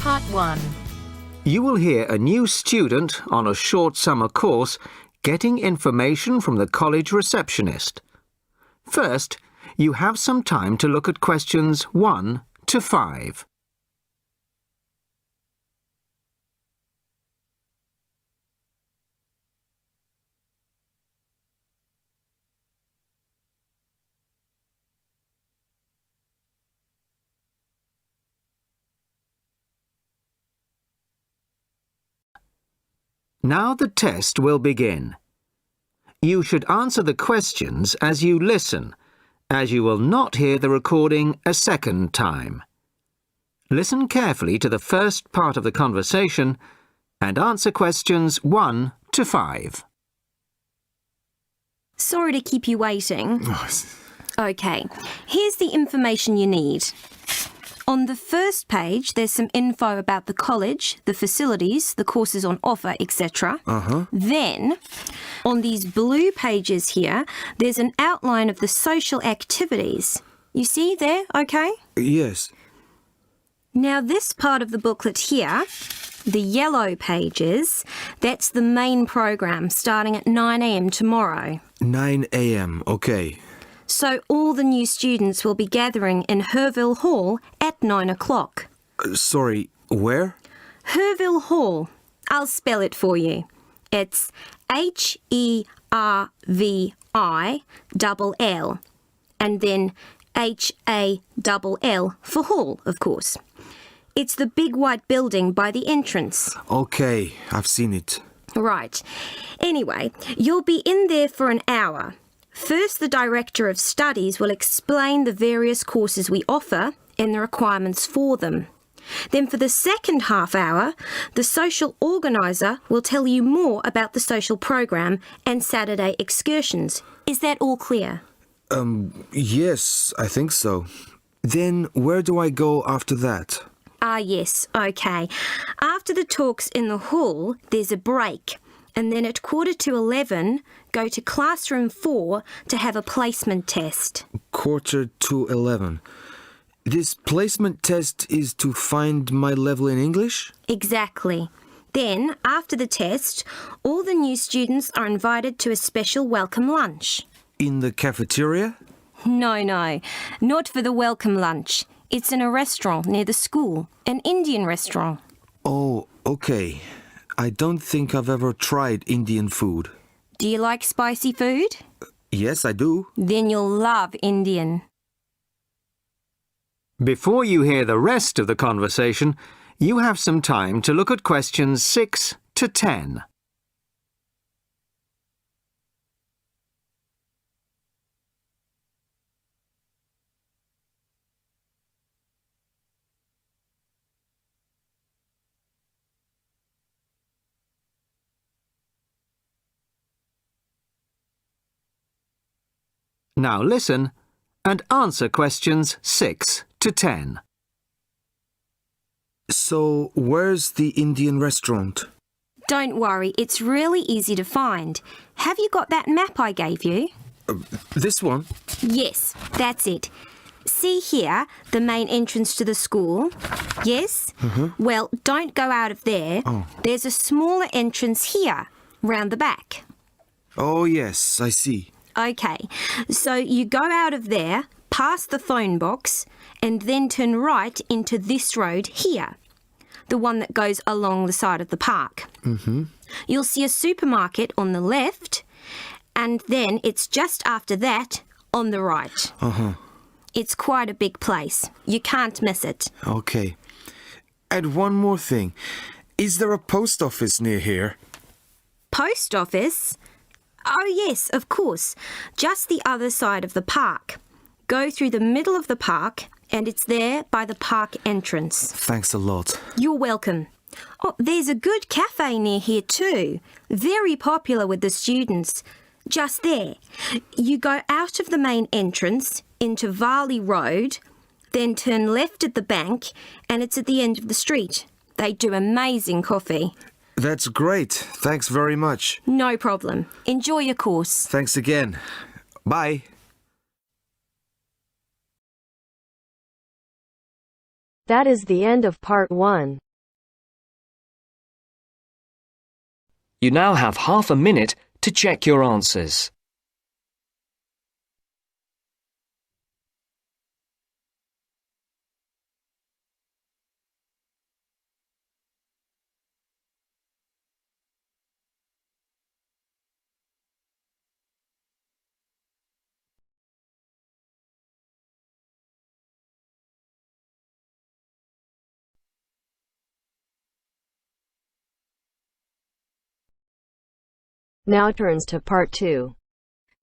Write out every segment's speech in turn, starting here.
Part 1. You will hear a new student on a short summer course getting information from the college receptionist. First, you have some time to look at questions 1 to 5. Now the test will begin. You should answer the questions as you listen, as you will not hear the recording a second time. Listen carefully to the first part of the conversation and answer questions 1 to 5. Sorry to keep you waiting. Okay, here's the information you need. On the first page, there's some info about the college, the facilities, the courses on offer, etc. Then, on these blue pages here, there's an outline of the social activities. You see there, okay? Yes. Now, this part of the booklet here, the yellow pages, that's the main program starting at 9 a.m. tomorrow. 9 a.m., okay. So all the new students will be gathering in Herville Hall at 9 o'clock. Sorry, where? Herville Hall. I'll spell it for you. It's Hervill and then Hall for hall, of course. It's the big white building by the entrance. Okay, I've seen it. Right. Anyway, you'll be in there for an hour. First, the Director of Studies will explain the various courses we offer and the requirements for them. Then for the second half hour, the social organiser will tell you more about the social program and Saturday excursions. Is that all clear? Yes, I think so. Then where do I go after that? Yes, okay. After the talks in the hall, there's a break. And then at 11:15, go to classroom 4 to have a placement test. 11:45. This placement test is to find my level in English? Exactly. Then, after the test, all the new students are invited to a special welcome lunch. In the cafeteria? No, not for the welcome lunch. It's in a restaurant near the school, an Indian restaurant. Oh, okay. I don't think I've ever tried Indian food. Do you like spicy food? Yes, I do. Then you'll love Indian. Before you hear the rest of the conversation, you have some time to look at questions 6 to 10. Now listen and answer questions 6 to 10. So, where's the Indian restaurant? Don't worry, it's really easy to find. Have you got that map I gave you? This one? Yes, that's it. See here, the main entrance to the school? Yes? Well, don't go out of there. There's a smaller entrance here, round the back. Oh, yes, I see. Okay, so you go out of there, past the phone box, and then turn right into this road here, the one that goes along the side of the park. You'll see a supermarket on the left, and then it's just after that on the right. It's quite a big place. You can't miss it. Okay. And one more thing. Is there a post office near here? Post office? Oh, yes, of course. Just the other side of the park. Go through the middle of the park, and it's there by the park entrance. Thanks a lot. You're welcome. Oh, there's a good cafe near here too. Very popular with the students. Just there. You go out of the main entrance into Varley Road, then turn left at the bank, and it's at the end of the street. They do amazing coffee. That's great. Thanks very much. No problem. Enjoy your course. Thanks again. Bye. That is the end of part 1. You now have half a minute to check your answers. Now turns to Part 2.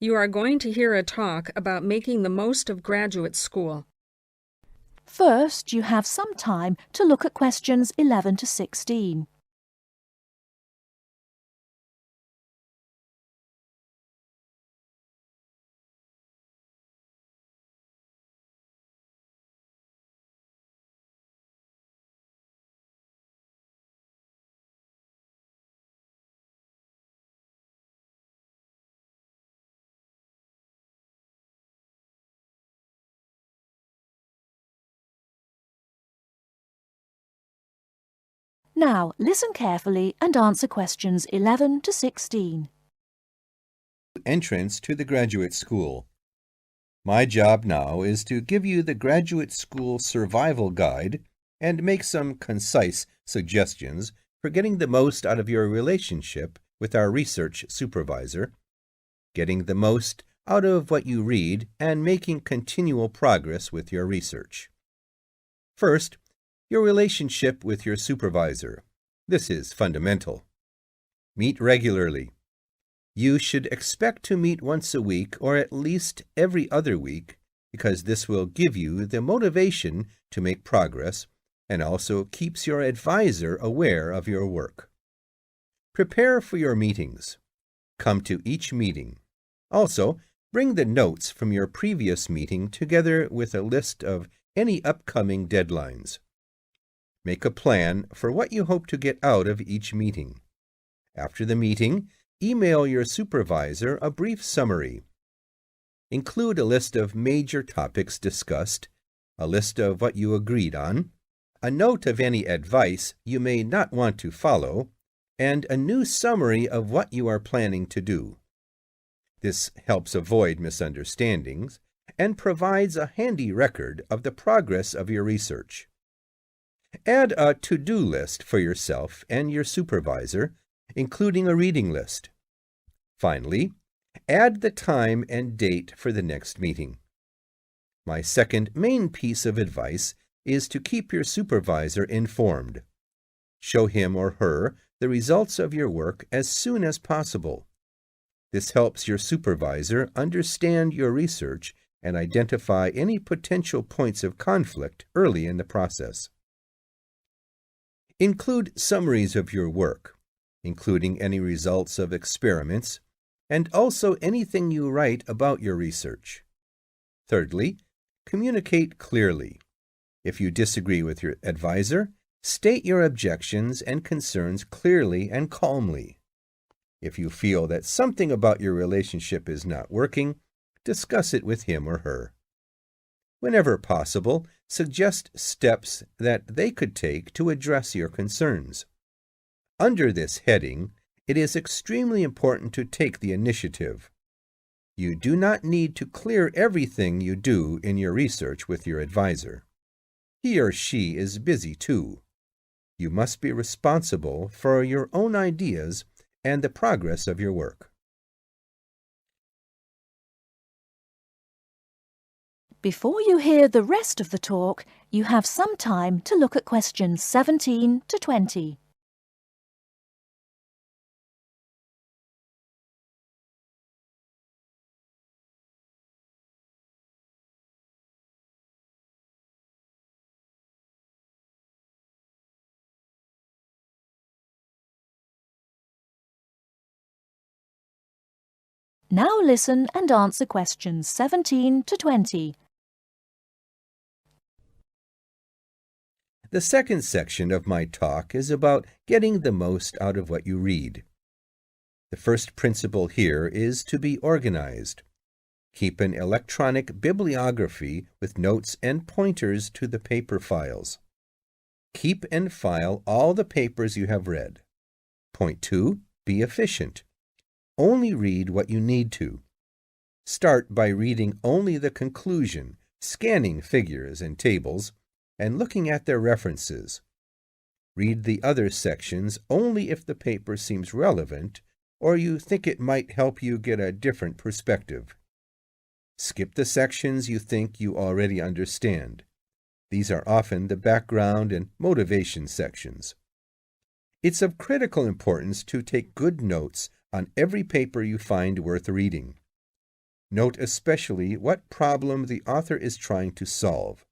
You are going to hear a talk about making the most of graduate school. First, you have some time to look at questions 11 to 16. Now, listen carefully and answer questions 11 to 16. Entrance to the graduate school. My job now is to give you the graduate school survival guide and make some concise suggestions for getting the most out of your relationship with our research supervisor, getting the most out of what you read, and making continual progress with your research. First, your relationship with your supervisor. This is fundamental. Meet regularly. You should expect to meet once a week or at least every other week because this will give you the motivation to make progress and also keeps your advisor aware of your work. Prepare for your meetings. Come to each meeting. Also, bring the notes from your previous meeting together with a list of any upcoming deadlines. Make a plan for what you hope to get out of each meeting. After the meeting, email your supervisor a brief summary. Include a list of major topics discussed, a list of what you agreed on, a note of any advice you may not want to follow, and a new summary of what you are planning to do. This helps avoid misunderstandings and provides a handy record of the progress of your research. Add a to-do list for yourself and your supervisor, including a reading list. Finally, add the time and date for the next meeting. My second main piece of advice is to keep your supervisor informed. Show him or her the results of your work as soon as possible. This helps your supervisor understand your research and identify any potential points of conflict early in the process. Include summaries of your work, including any results of experiments, and also anything you write about your research. Thirdly, communicate clearly. If you disagree with your advisor, state your objections and concerns clearly and calmly. If you feel that something about your relationship is not working, discuss it with him or her. Whenever possible, suggest steps that they could take to address your concerns. Under this heading, it is extremely important to take the initiative. You do not need to clear everything you do in your research with your advisor. He or she is busy too. You must be responsible for your own ideas and the progress of your work. Before you hear the rest of the talk, you have some time to look at questions 17 to 20. Now listen and answer questions 17 to 20. The second section of my talk is about getting the most out of what you read. The first principle here is to be organized. Keep an electronic bibliography with notes and pointers to the paper files. Keep and file all the papers you have read. Point 2. be efficient. Only read what you need to. Start by reading only the conclusion, scanning figures and tables, and looking at their references. Read the other sections only if the paper seems relevant or you think it might help you get a different perspective. Skip the sections you think you already understand. These are often the background and motivation sections. It's of critical importance to take good notes on every paper you find worth reading. Note especially what problem the author is trying to solve,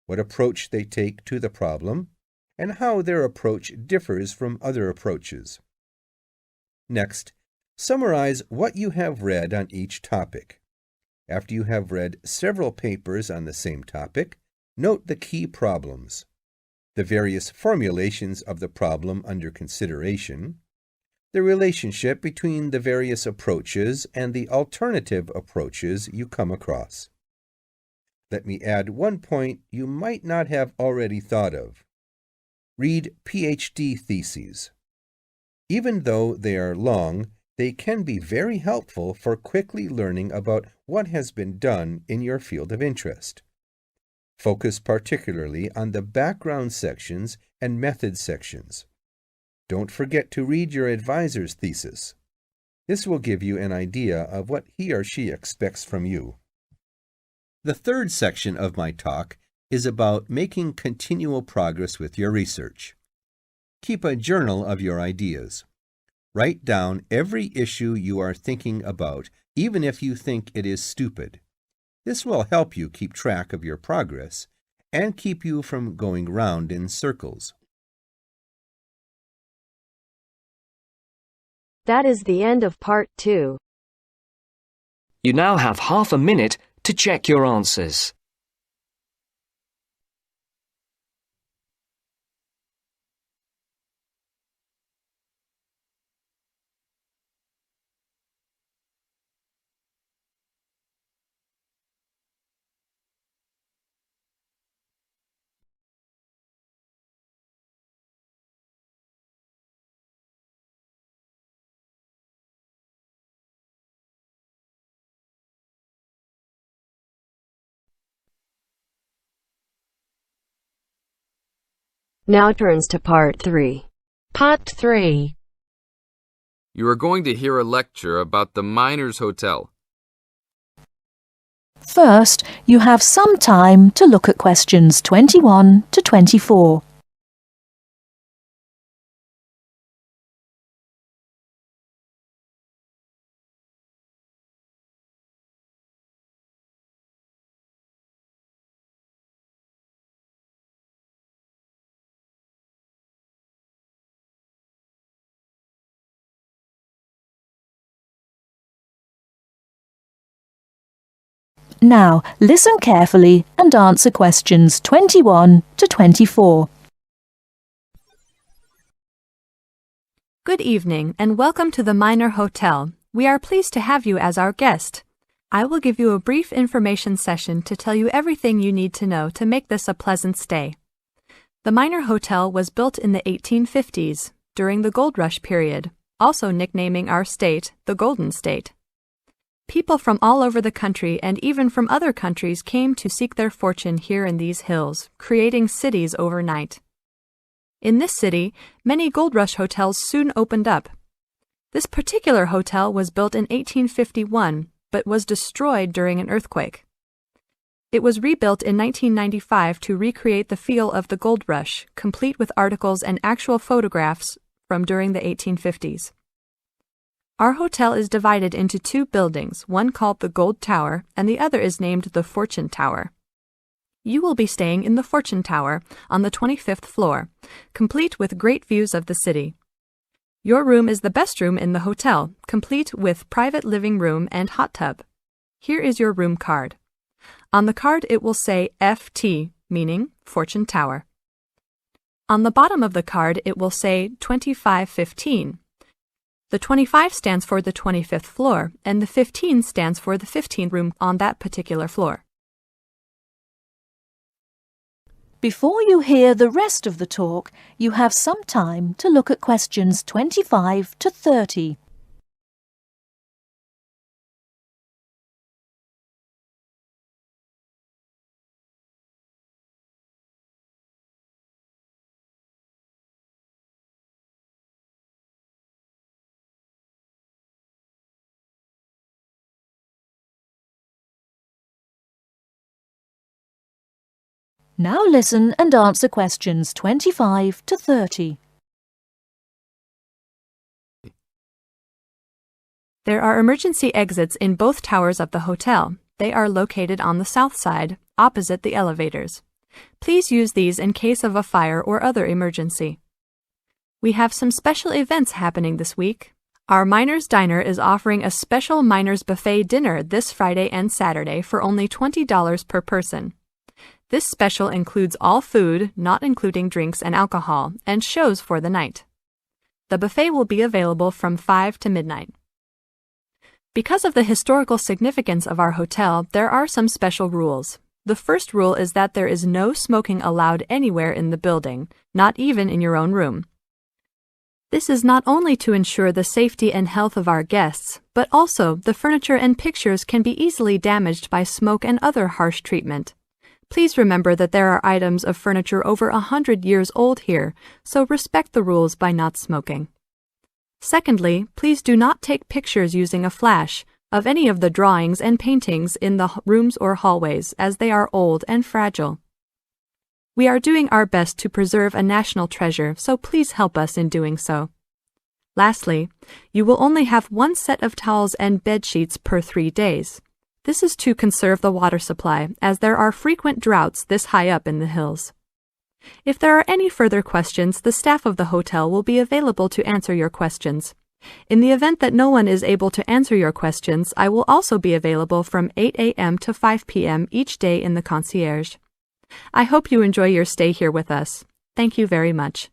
what approach they take to the problem, and how their approach differs from other approaches. Next, summarize what you have read on each topic. After you have read several papers on the same topic, note the key problems, the various formulations of the problem under consideration, the relationship between the various approaches and the alternative approaches you come across. Let me add one point you might not have already thought of. Read PhD theses. Even though they are long, they can be very helpful for quickly learning about what has been done in your field of interest. Focus particularly on the background sections and method sections. Don't forget to read your advisor's thesis. This will give you an idea of what he or she expects from you. The third section of my talk is about making continual progress with your research. Keep a journal of your ideas. Write down every issue you are thinking about, even if you think it is stupid. This will help you keep track of your progress and keep you from going round in circles. That is the end of part 2. You now have half a minute to check your answers. Now turns to part 3. Part 3. You are going to hear a lecture about the Miners Hotel. First, you have some time to look at questions 21 to 24. Now, listen carefully and answer questions 21 to 24. Good evening and welcome to the Miner Hotel. We are pleased to have you as our guest. I will give you a brief information session to tell you everything you need to know to make this a pleasant stay. The Miner Hotel was built in the 1850s, during the Gold Rush period, also nicknaming our state the Golden State. People from all over the country and even from other countries came to seek their fortune here in these hills, creating cities overnight. In this city, many Gold Rush hotels soon opened up. This particular hotel was built in 1851, but was destroyed during an earthquake. It was rebuilt in 1995 to recreate the feel of the Gold Rush, complete with articles and actual photographs from during the 1850s. Our hotel is divided into two buildings, one called the Gold Tower and the other is named the Fortune Tower. You will be staying in the Fortune Tower on the 25th floor, complete with great views of the city. Your room is the best room in the hotel, complete with private living room and hot tub. Here is your room card. On the card it will say FT, meaning Fortune Tower. On the bottom of the card it will say 2515. The 25 stands for the 25th floor, and the 15 stands for the 15th room on that particular floor. Before you hear the rest of the talk, you have some time to look at questions 25 to 30. Now listen and answer questions 25 to 30. There are emergency exits in both towers of the hotel. They are located on the south side, opposite the elevators. Please use these in case of a fire or other emergency. We have some special events happening this week. Our Miners Diner is offering a special Miners Buffet dinner this Friday and Saturday for only $20 per person. This special includes all food, not including drinks and alcohol, and shows for the night. The buffet will be available from 5 to midnight. Because of the historical significance of our hotel, there are some special rules. The first rule is that there is no smoking allowed anywhere in the building, not even in your own room. This is not only to ensure the safety and health of our guests, but also the furniture and pictures can be easily damaged by smoke and other harsh treatment. Please remember that there are items of furniture over 100 years old here, so respect the rules by not smoking. Secondly, please do not take pictures using a flash of any of the drawings and paintings in the rooms or hallways, as they are old and fragile. We are doing our best to preserve a national treasure, so please help us in doing so. Lastly, you will only have one set of towels and bed sheets per 3 days. This is to conserve the water supply, as there are frequent droughts this high up in the hills. If there are any further questions, the staff of the hotel will be available to answer your questions. In the event that no one is able to answer your questions, I will also be available from 8 a.m. to 5 p.m. each day in the concierge. I hope you enjoy your stay here with us. Thank you very much.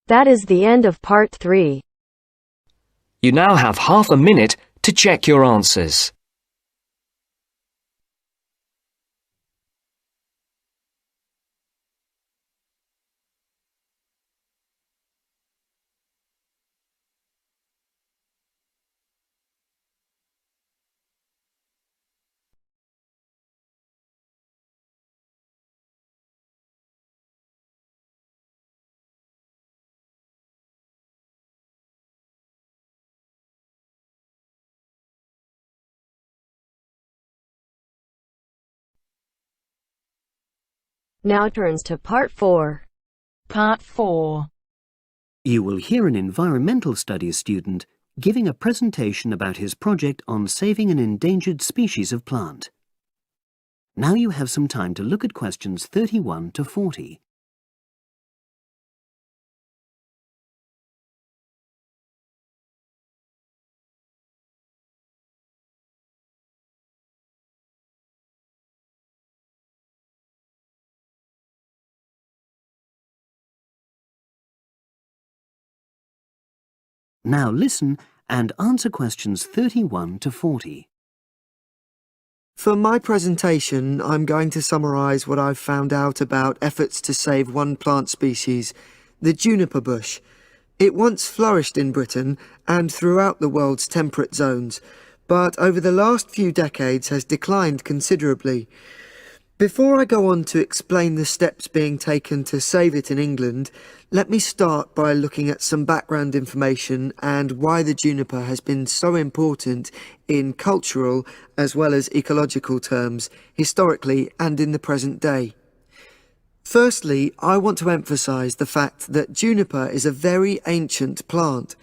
That is the end of part 3. You now have half a minute to check your answers. Now turns to part 4. Part 4. You will hear an environmental studies student giving a presentation about his project on saving an endangered species of plant. Now you have some time to look at questions 31 to 40. Now listen and answer questions 31 to 40. For my presentation, I'm going to summarise what I've found out about efforts to save one plant species, the juniper bush. It once flourished in Britain and throughout the world's temperate zones, but over the last few decades has declined considerably. Before I go on to explain the steps being taken to save it in England, let me start by looking at some background information and why the juniper has been so important in cultural as well as ecological terms, historically and in the present day. Firstly, I want to emphasise the fact that juniper is a very ancient plant.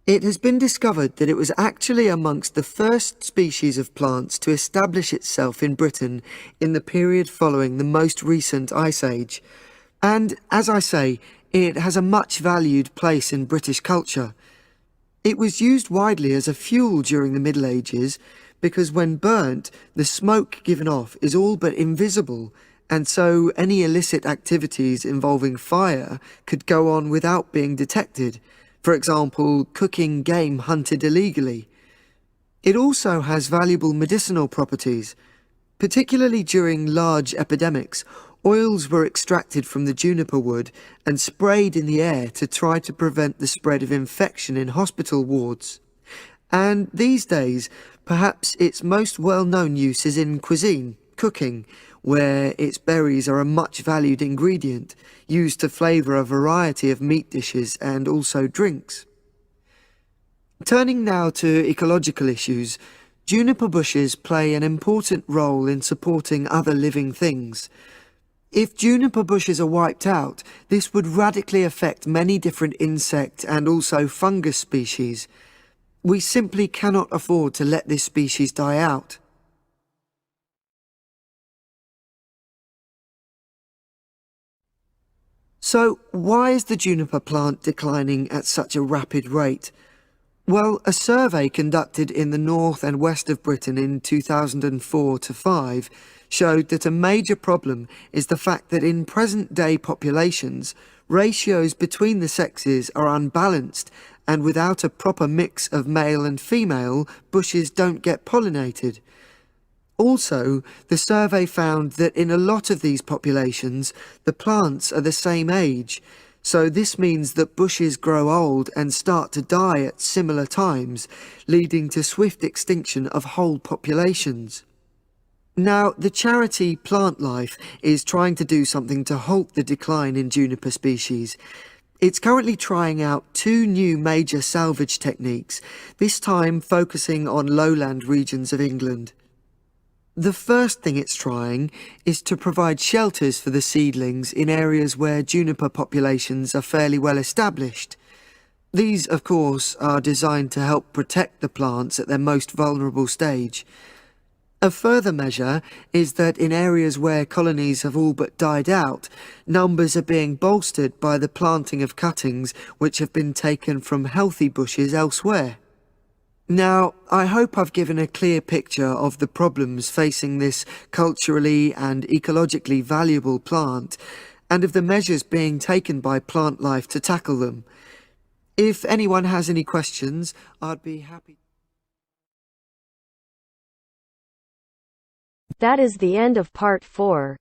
It has been discovered that it was actually amongst the first species of plants to establish itself in Britain in the period following the most recent Ice Age. And, as I say, it has a much valued place in British culture. It was used widely as a fuel during the Middle Ages because when burnt, the smoke given off is all but invisible, and so any illicit activities involving fire could go on without being detected. For example, cooking game hunted illegally. It also has valuable medicinal properties. Particularly during large epidemics, oils were extracted from the juniper wood and sprayed in the air to try to prevent the spread of infection in hospital wards. And these days, perhaps its most well-known use is in cuisine, cooking, where its berries are a much valued ingredient, used to flavour a variety of meat dishes and also drinks. Turning now to ecological issues, juniper bushes play an important role in supporting other living things. If juniper bushes are wiped out, this would radically affect many different insect and also fungus species. We simply cannot afford to let this species die out. So, why is the juniper plant declining at such a rapid rate? Well, a survey conducted in the north and west of Britain in 2004-5 showed that a major problem is the fact that in present-day populations, ratios between the sexes are unbalanced, and without a proper mix of male and female, bushes don't get pollinated. Also, the survey found that in a lot of these populations, the plants are the same age, so this means that bushes grow old and start to die at similar times, leading to swift extinction of whole populations. Now, the charity Plant Life is trying to do something to halt the decline in juniper species. It's currently trying out 2 new major salvage techniques, this time focusing on lowland regions of England. The first thing it's trying is to provide shelters for the seedlings in areas where juniper populations are fairly well established. These, of course, are designed to help protect the plants at their most vulnerable stage. A further measure is that in areas where colonies have all but died out, numbers are being bolstered by the planting of cuttings which have been taken from healthy bushes elsewhere. Now, I hope I've given a clear picture of the problems facing this culturally and ecologically valuable plant, and of the measures being taken by Plant Life to tackle them. If anyone has any questions, I'd be happy. That is the end of part 4.